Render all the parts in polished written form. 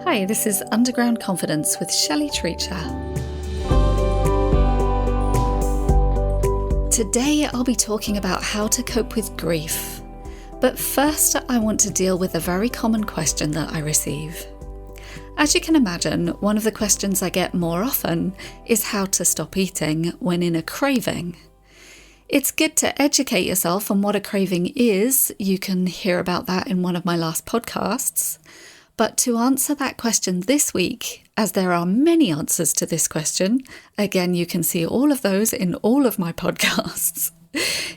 Hi, this is Underground Confidence with Shelley Treacher. Today I'll be talking about how to cope with grief. But first I want to deal with a very common question that I receive. As you can imagine, one of the questions I get more often is how to stop eating when in a craving. It's good to educate yourself on what a craving is. You can hear about that in one of my last podcasts. But to answer that question this week, as there are many answers to this question, again, you can see all of those in all of my podcasts.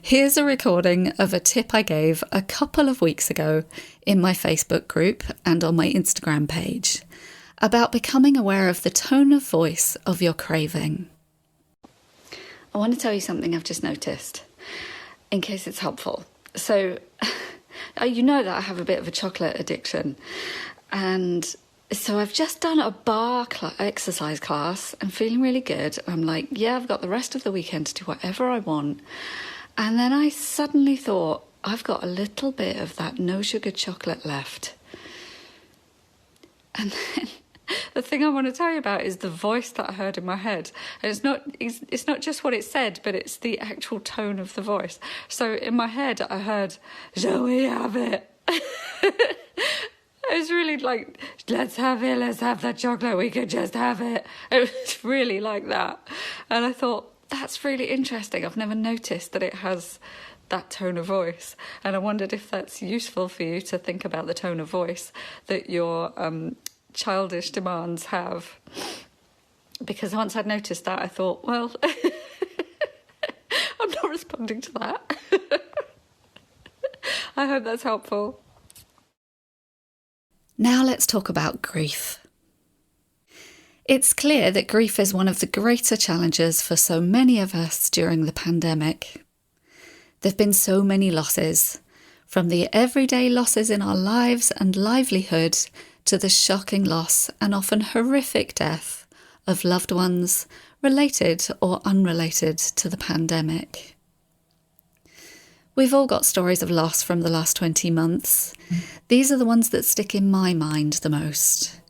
Here's a recording of a tip I gave a couple of weeks ago in my Facebook group and on my Instagram page about becoming aware of the tone of voice of your craving. I want to tell you something I've just noticed, in case it's helpful. So, you know that I have a bit of a chocolate addiction. And so I've just done a bar exercise class. I'm feeling really good. I'm like, yeah, I've got the rest of the weekend to do whatever I want. And then I suddenly thought, I've got a little bit of that no sugar chocolate left. And then the thing I want to tell you about is the voice that I heard in my head. And it's not just what it said, but it's the actual tone of the voice. So in my head, I heard, shall we have it? It was really like, let's have that chocolate, we could just have it. It was really like that. And I thought, that's really interesting. I've never noticed that it has that tone of voice. And I wondered if that's useful for you to think about the tone of voice that your childish demands have. Because once I'd noticed that, I thought, well, I'm not responding to that. I hope that's helpful. Now let's talk about grief. It's clear that grief is one of the greater challenges for so many of us during the pandemic. There have been so many losses, from the everyday losses in our lives and livelihood to the shocking loss and often horrific death of loved ones related or unrelated to the pandemic. We've all got stories of loss from the last 20 months. These are the ones that stick in my mind the most.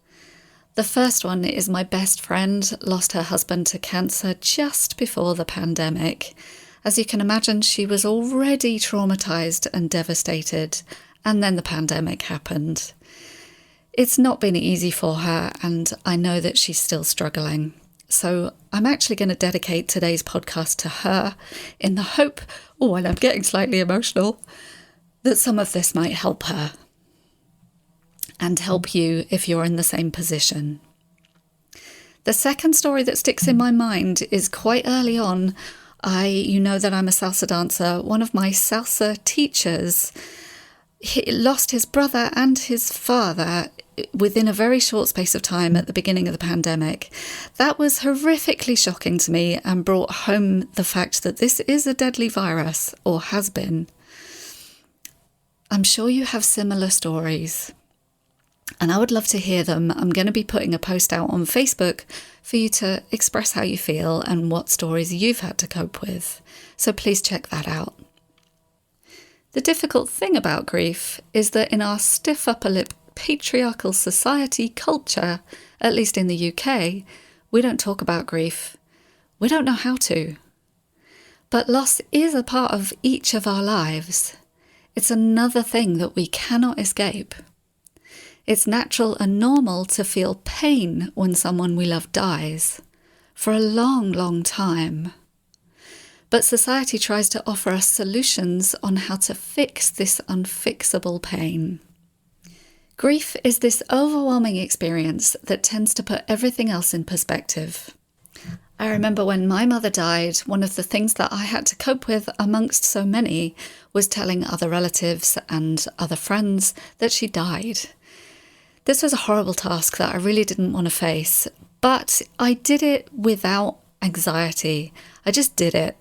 The first one is my best friend lost her husband to cancer just before the pandemic. As you can imagine, she was already traumatised and devastated, and then the pandemic happened. It's not been easy for her, and I know that she's still struggling. So I'm actually going to dedicate today's podcast to her in the hope, and I'm getting slightly emotional, that some of this might help her and help you if you're in the same position. The second story that sticks in my mind is quite early on. You know that I'm a salsa dancer. One of my salsa teachers, he lost his brother and his father within a very short space of time at the beginning of the pandemic. That was horrifically shocking to me and brought home the fact that this is a deadly virus, or has been. I'm sure you have similar stories, and I would love to hear them. I'm going to be putting a post out on Facebook for you to express how you feel and what stories you've had to cope with. So please check that out. The difficult thing about grief is that in our stiff upper lip patriarchal society culture, at least in the UK, we don't talk about grief. We don't know how to. But loss is a part of each of our lives. It's another thing that we cannot escape. It's natural and normal to feel pain when someone we love dies, for a long, long time. But society tries to offer us solutions on how to fix this unfixable pain. Grief is this overwhelming experience that tends to put everything else in perspective. I remember when my mother died, one of the things that I had to cope with amongst so many was telling other relatives and other friends that she died. This was a horrible task that I really didn't want to face, but I did it without anxiety. I just did it.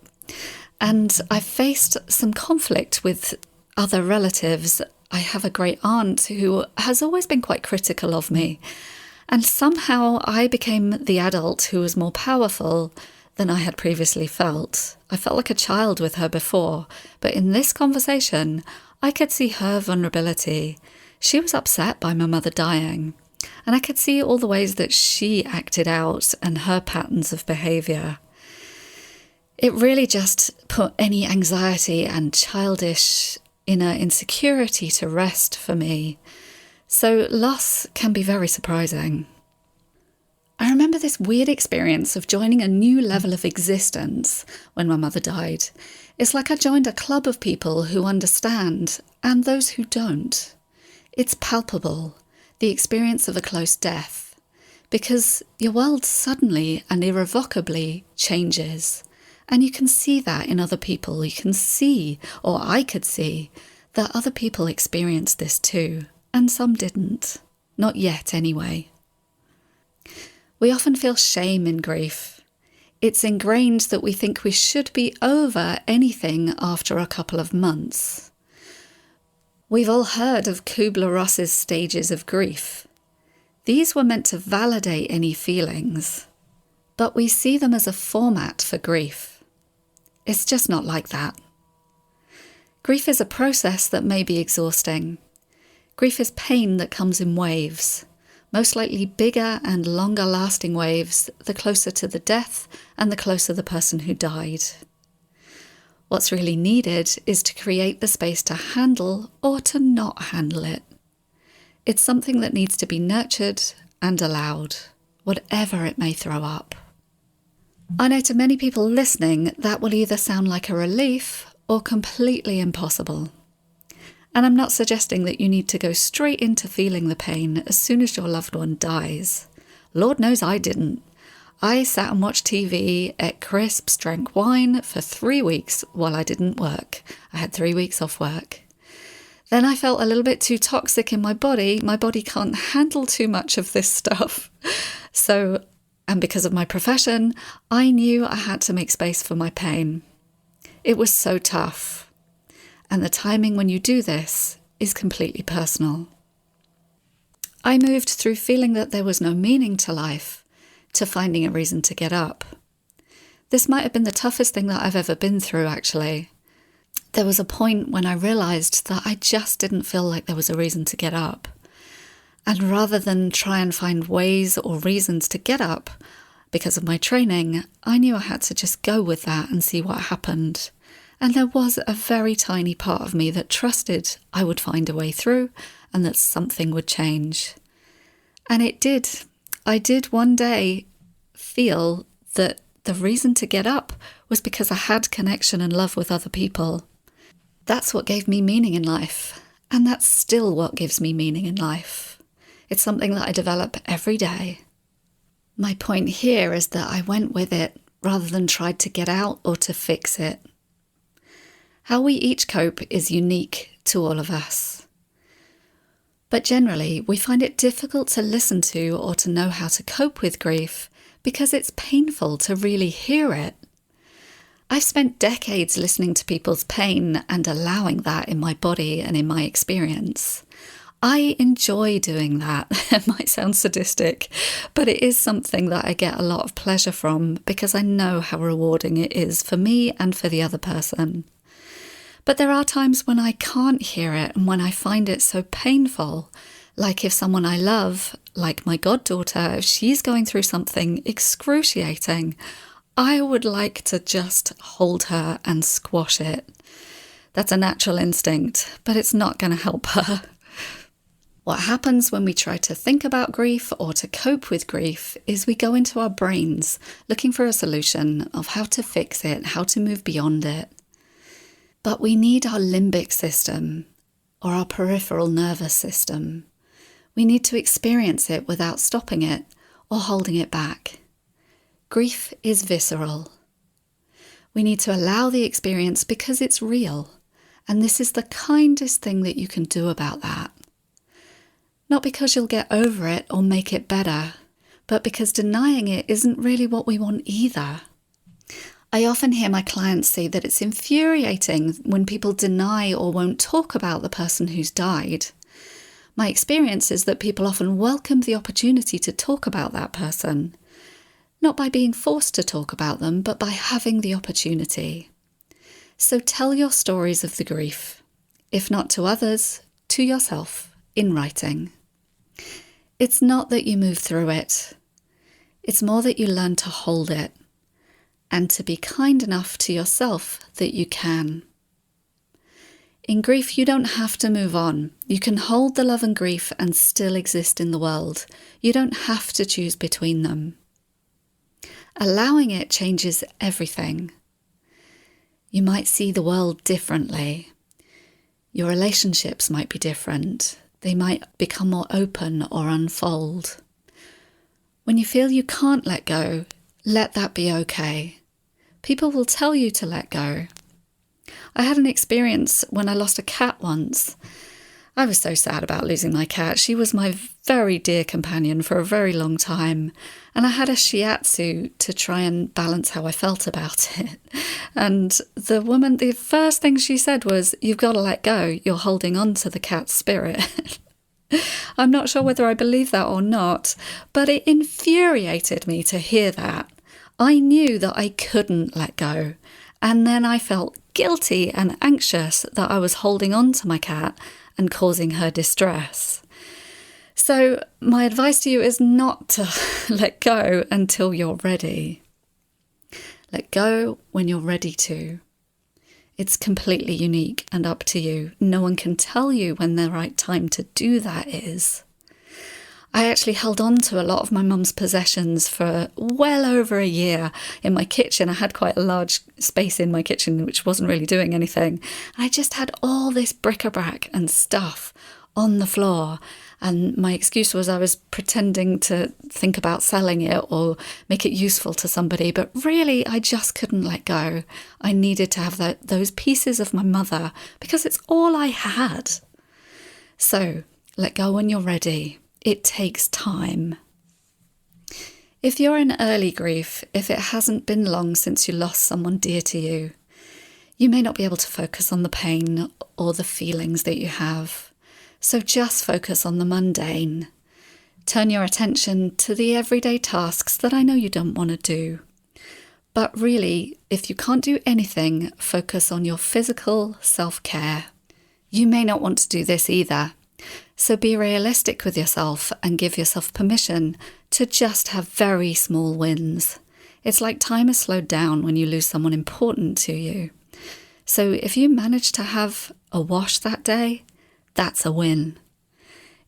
And I faced some conflict with other relatives. I have a great aunt who has always been quite critical of me. And somehow I became the adult who was more powerful than I had previously felt. I felt like a child with her before, but in this conversation, I could see her vulnerability. She was upset by my mother dying. And I could see all the ways that she acted out and her patterns of behaviour. It really just put any anxiety and childish inner insecurity to rest for me. So loss can be very surprising. I remember this weird experience of joining a new level of existence when my mother died. It's like I joined a club of people who understand and those who don't. It's palpable, the experience of a close death, because your world suddenly and irrevocably changes. And you can see that in other people. You can see, or I could see, that other people experienced this too, and some didn't. Not yet, anyway. We often feel shame in grief. It's ingrained that we think we should be over anything after a couple of months. We've all heard of Kubler-Ross's stages of grief. These were meant to validate any feelings, but we see them as a format for grief. It's just not like that. Grief is a process that may be exhausting. Grief is pain that comes in waves, most likely bigger and longer lasting waves the closer to the death and the closer the person who died. What's really needed is to create the space to handle or to not handle it. It's something that needs to be nurtured and allowed, whatever it may throw up. I know to many people listening that will either sound like a relief or completely impossible. And I'm not suggesting that you need to go straight into feeling the pain as soon as your loved one dies. Lord knows I didn't. I sat and watched TV, ate crisps, drank wine for 3 weeks while I didn't work. I had 3 weeks off work. Then I felt a little bit too toxic in my body. My body can't handle too much of this stuff. And because of my profession, I knew I had to make space for my pain. It was so tough. And the timing when you do this is completely personal. I moved through feeling that there was no meaning to life to finding a reason to get up. This might have been the toughest thing that I've ever been through, actually. There was a point when I realised that I just didn't feel like there was a reason to get up. And rather than try and find ways or reasons to get up because of my training, I knew I had to just go with that and see what happened. And there was a very tiny part of me that trusted I would find a way through and that something would change. And it did. I did one day feel that the reason to get up was because I had connection and love with other people. That's what gave me meaning in life. And that's still what gives me meaning in life. It's something that I develop every day. My point here is that I went with it rather than tried to get out or to fix it. How we each cope is unique to all of us. But generally, we find it difficult to listen to or to know how to cope with grief because it's painful to really hear it. I've spent decades listening to people's pain and allowing that in my body and in my experience. I enjoy doing that. It might sound sadistic, but it is something that I get a lot of pleasure from because I know how rewarding it is for me and for the other person. But there are times when I can't hear it and when I find it so painful, like if someone I love, like my goddaughter, if she's going through something excruciating, I would like to just hold her and squash it. That's a natural instinct, but it's not going to help her. What happens when we try to think about grief or to cope with grief is we go into our brains looking for a solution of how to fix it, how to move beyond it. But we need our limbic system or our peripheral nervous system. We need to experience it without stopping it or holding it back. Grief is visceral. We need to allow the experience because it's real, and this is the kindest thing that you can do about that. Not because you'll get over it or make it better, but because denying it isn't really what we want either. I often hear my clients say that it's infuriating when people deny or won't talk about the person who's died. My experience is that people often welcome the opportunity to talk about that person, not by being forced to talk about them, but by having the opportunity. So tell your stories of the grief, if not to others, to yourself, in writing. It's not that you move through it. It's more that you learn to hold it and to be kind enough to yourself that you can. In grief, you don't have to move on. You can hold the love and grief and still exist in the world. You don't have to choose between them. Allowing it changes everything. You might see the world differently. Your relationships might be different. They might become more open or unfold. When you feel you can't let go, let that be okay. People will tell you to let go. I had an experience when I lost a cat once. I was so sad about losing my cat. She was my very dear companion for a very long time. And I had a shiatsu to try and balance how I felt about it. And the woman, the first thing she said was, "You've got to let go. You're holding on to the cat's spirit." I'm not sure whether I believe that or not, but it infuriated me to hear that. I knew that I couldn't let go. And then I felt guilty and anxious that I was holding on to my cat and causing her distress. So my advice to you is not to let go until you're ready. Let go when you're ready to. It's completely unique and up to you. No one can tell you when the right time to do that is. I actually held on to a lot of my mum's possessions for well over a year in my kitchen. I had quite a large space in my kitchen which wasn't really doing anything. I just had all this bric-a-brac and stuff on the floor. And my excuse was I was pretending to think about selling it or make it useful to somebody. But really, I just couldn't let go. I needed to have those pieces of my mother because it's all I had. So let go when you're ready. It takes time. If you're in early grief, if it hasn't been long since you lost someone dear to you, you may not be able to focus on the pain or the feelings that you have. So just focus on the mundane. Turn your attention to the everyday tasks that I know you don't want to do. But really, if you can't do anything, focus on your physical self-care. You may not want to do this either. So be realistic with yourself and give yourself permission to just have very small wins. It's like time is slowed down when you lose someone important to you. So if you manage to have a wash that day, that's a win.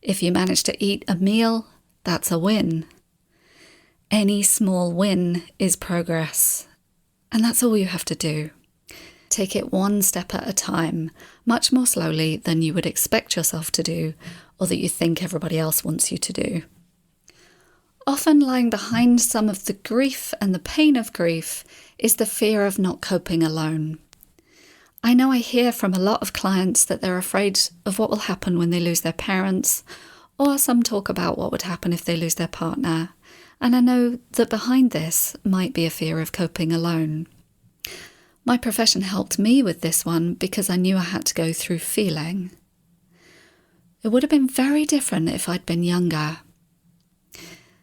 If you manage to eat a meal, that's a win. Any small win is progress. And that's all you have to do. Take it one step at a time, much more slowly than you would expect yourself to do or that you think everybody else wants you to do. Often lying behind some of the grief and the pain of grief is the fear of not coping alone. I know I hear from a lot of clients that they're afraid of what will happen when they lose their parents, or some talk about what would happen if they lose their partner. And I know that behind this might be a fear of coping alone. My profession helped me with this one because I knew I had to go through feeling. It would have been very different if I'd been younger.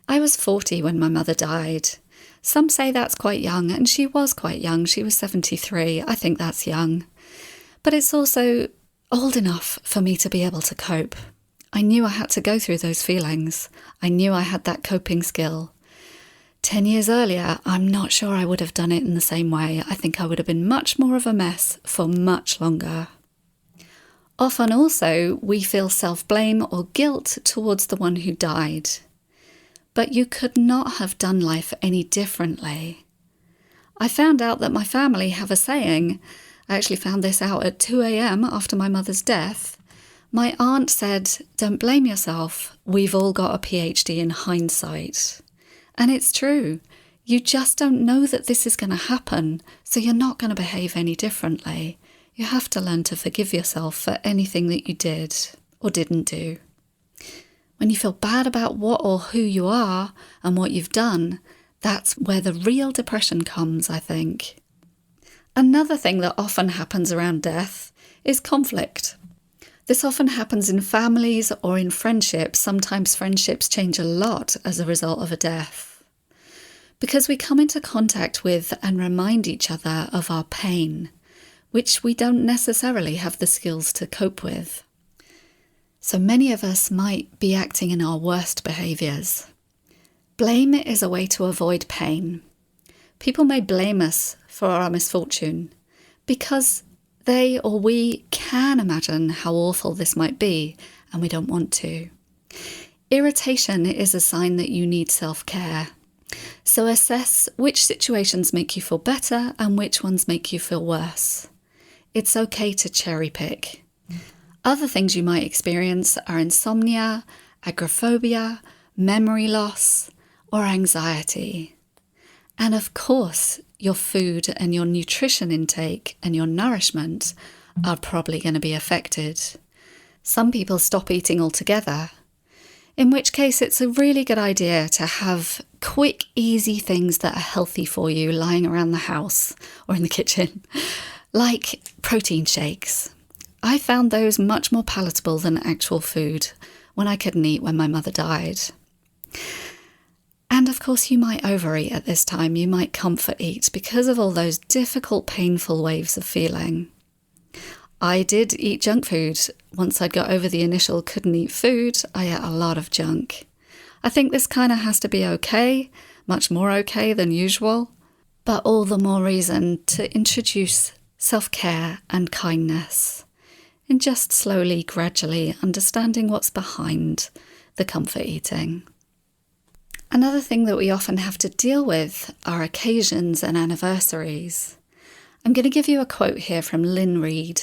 I was 40 when my mother died. Some say that's quite young, and she was quite young. She was 73. I think that's young. But it's also old enough for me to be able to cope. I knew I had to go through those feelings. I knew I had that coping skill. 10 years earlier, I'm not sure I would have done it in the same way. I think I would have been much more of a mess for much longer. Often also, we feel self-blame or guilt towards the one who died. But you could not have done life any differently. I found out that my family have a saying. I actually found this out at 2 a.m. after my mother's death. My aunt said, "Don't blame yourself. We've all got a PhD in hindsight." And it's true. You just don't know that this is going to happen, so you're not going to behave any differently. You have to learn to forgive yourself for anything that you did or didn't do. When you feel bad about what or who you are and what you've done, that's where the real depression comes, I think. Another thing that often happens around death is conflict. This often happens in families or in friendships. Sometimes friendships change a lot as a result of a death. Because we come into contact with and remind each other of our pain, which we don't necessarily have the skills to cope with. So many of us might be acting in our worst behaviours. Blame is a way to avoid pain. People may blame us for our misfortune because they or we can imagine how awful this might be, and we don't want to. Irritation is a sign that you need self-care. So assess which situations make you feel better and which ones make you feel worse. It's okay to cherry pick. Other things you might experience are insomnia, agoraphobia, memory loss, or anxiety. And of course, your food and your nutrition intake and your nourishment are probably going to be affected. Some people stop eating altogether, in which case it's a really good idea to have quick, easy things that are healthy for you lying around the house or in the kitchen, like protein shakes. I found those much more palatable than actual food when I couldn't eat when my mother died. And of course, you might overeat at this time. You might comfort eat because of all those difficult, painful waves of feeling. I did eat junk food. Once I'd got over the initial couldn't eat food, I ate a lot of junk. I think this kind of has to be okay, much more okay than usual, but all the more reason to introduce self-care and kindness, and just slowly, gradually understanding what's behind the comfort eating. Another thing that we often have to deal with are occasions and anniversaries. I'm going to give you a quote here from Lynn Reed.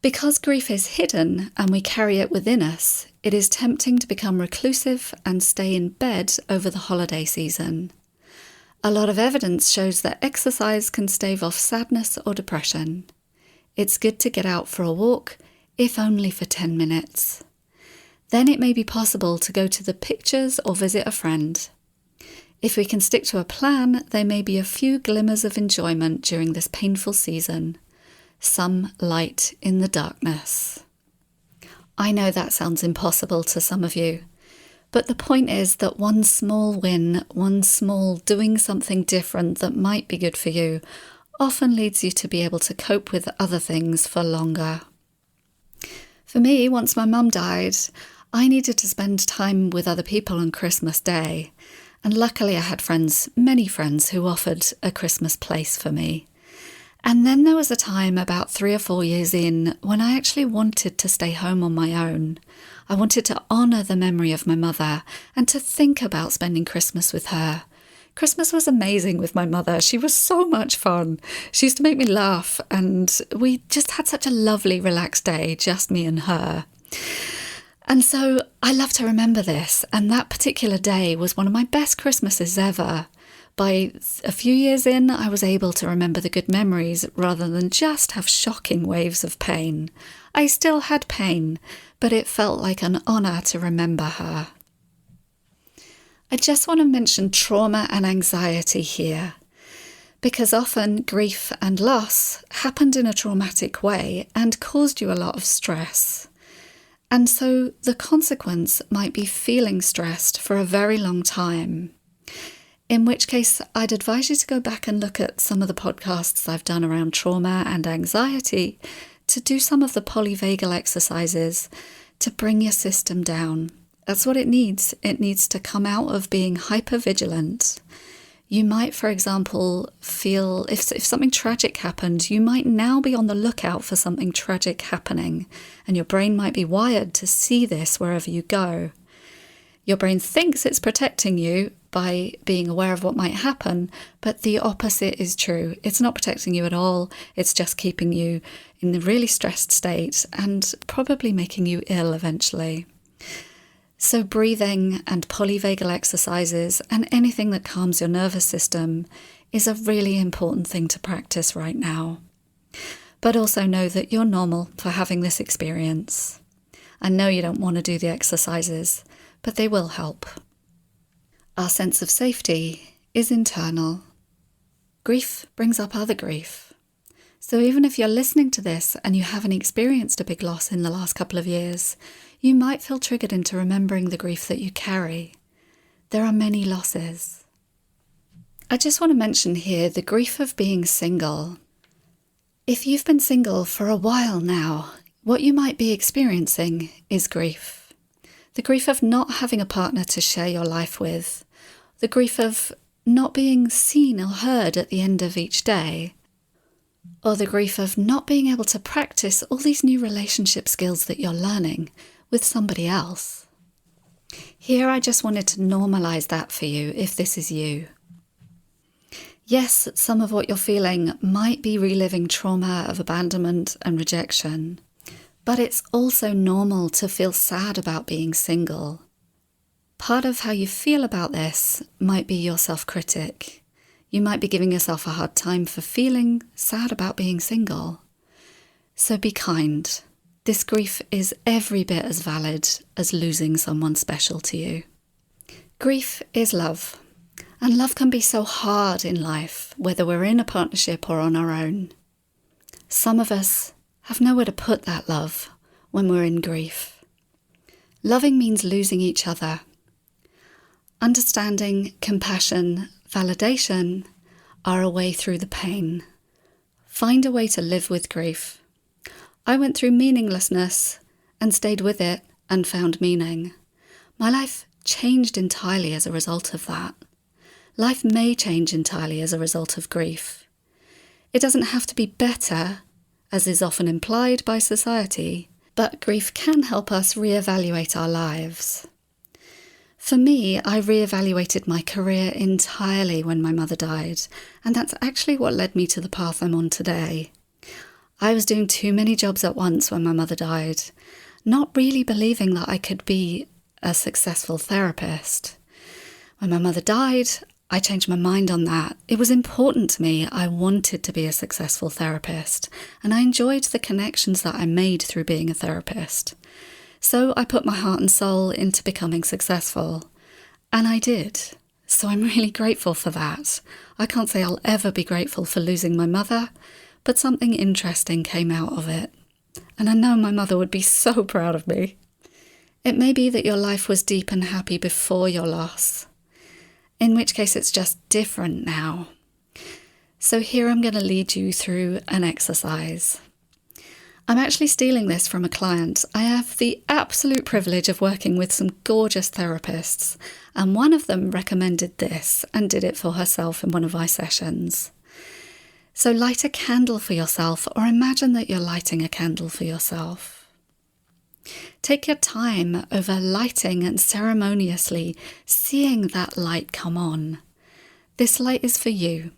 Because grief is hidden and we carry it within us, it is tempting to become reclusive and stay in bed over the holiday season. A lot of evidence shows that exercise can stave off sadness or depression. It's good to get out for a walk, if only for 10 minutes. Then it may be possible to go to the pictures or visit a friend. If we can stick to a plan, there may be a few glimmers of enjoyment during this painful season. Some light in the darkness. I know that sounds impossible to some of you, but the point is that one small win, one small doing something different that might be good for you, often leads you to be able to cope with other things for longer. For me, once my mum died, I needed to spend time with other people on Christmas Day, and luckily I had friends, many friends, who offered a Christmas place for me. And then there was a time about 3 or 4 years in when I actually wanted to stay home on my own. I wanted to honour the memory of my mother and to think about spending Christmas with her. Christmas was amazing with my mother. She was so much fun. She used to make me laugh, and we just had such a lovely, relaxed day, just me and her. And so I love to remember this, and that particular day was one of my best Christmases ever. By a few years in, I was able to remember the good memories rather than just have shocking waves of pain. I still had pain, but it felt like an honour to remember her. I just want to mention trauma and anxiety here, because often grief and loss happened in a traumatic way and caused you a lot of stress. And so the consequence might be feeling stressed for a very long time. In which case, I'd advise you to go back and look at some of the podcasts I've done around trauma and anxiety to do some of the polyvagal exercises to bring your system down. That's what it needs. It needs to come out of being hypervigilant. You might, for example, feel if something tragic happened, you might now be on the lookout for something tragic happening, and your brain might be wired to see this wherever you go. Your brain thinks it's protecting you by being aware of what might happen, but the opposite is true. It's not protecting you at all. It's just keeping you in a really stressed state and probably making you ill eventually. So breathing and polyvagal exercises and anything that calms your nervous system is a really important thing to practice right now. But also know that you're normal for having this experience. I know you don't want to do the exercises, but they will help. Our sense of safety is internal. Grief brings up other grief. So even if you're listening to this and you haven't experienced a big loss in the last couple of years, you might feel triggered into remembering the grief that you carry. There are many losses. I just want to mention here the grief of being single. If you've been single for a while now, What you might be experiencing is grief. The grief of not having a partner to share your life with. The grief of not being seen or heard at the end of each day. Or the grief of not being able to practice all these new relationship skills that you're learning with somebody else. Here I just wanted to normalize that for you if this is you. Yes, some of what you're feeling might be reliving trauma of abandonment and rejection, but it's also normal to feel sad about being single. Part of how you feel about this might be your self-critic. You might be giving yourself a hard time for feeling sad about being single. So be kind. This grief is every bit as valid as losing someone special to you. Grief is love. And love can be so hard in life, whether we're in a partnership or on our own. Some of us have nowhere to put that love when we're in grief. Loving means losing each other. Understanding, compassion, validation are a way through the pain. Find a way to live with grief. I went through meaninglessness and stayed with it and found meaning. My life changed entirely as a result of that. Life may change entirely as a result of grief. It doesn't have to be better, as is often implied by society, but grief can help us reevaluate our lives. For me, I reevaluated my career entirely when my mother died, and that's actually what led me to the path I'm on today. I was doing too many jobs at once when my mother died, not really believing that I could be a successful therapist. When my mother died, I changed my mind on that. It was important to me. I wanted to be a successful therapist, and I enjoyed the connections that I made through being a therapist. So I put my heart and soul into becoming successful, and I did. So I'm really grateful for that. I can't say I'll ever be grateful for losing my mother, but something interesting came out of it. And I know my mother would be so proud of me. It may be that your life was deep and happy before your loss, in which case it's just different now. So here I'm going to lead you through an exercise. I'm actually stealing this from a client. I have the absolute privilege of working with some gorgeous therapists, and one of them recommended this and did it for herself in one of my sessions. So light a candle for yourself, or imagine that you're lighting a candle for yourself. Take your time over lighting and ceremoniously seeing that light come on. This light is for you.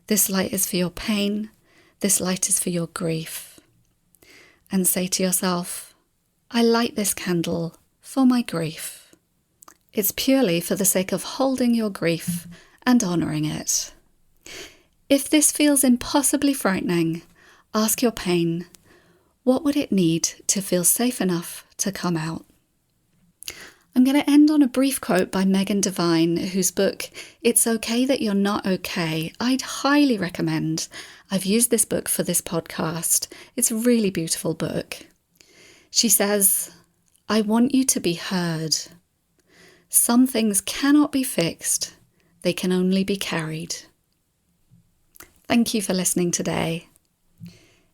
This light is for your pain. This light is for your grief. And say to yourself, I light this candle for my grief. It's purely for the sake of holding your grief and honouring it. If this feels impossibly frightening, ask your pain, what would it need to feel safe enough to come out? I'm going to end on a brief quote by Megan Devine, whose book, It's Okay That You're Not Okay, I'd highly recommend. I've used this book for this podcast. It's a really beautiful book. She says, I want you to be heard. Some things cannot be fixed. They can only be carried. Thank you for listening today.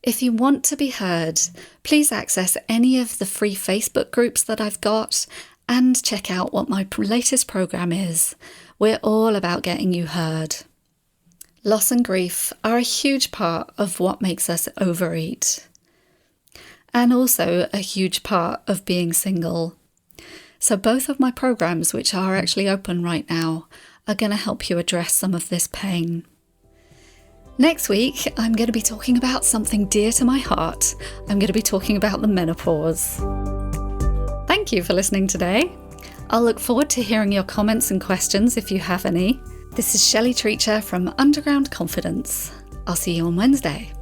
If you want to be heard, please access any of the free Facebook groups that I've got and check out what my latest program is. We're all about getting you heard. Loss and grief are a huge part of what makes us overeat, and also a huge part of being single. So both of my programs, which are actually open right now, are going to help you address some of this pain. Next week, I'm going to be talking about something dear to my heart. I'm going to be talking about the menopause. Thank you for listening today. I'll look forward to hearing your comments and questions if you have any. This is Shelley Treacher from Underground Confidence. I'll see you on Wednesday.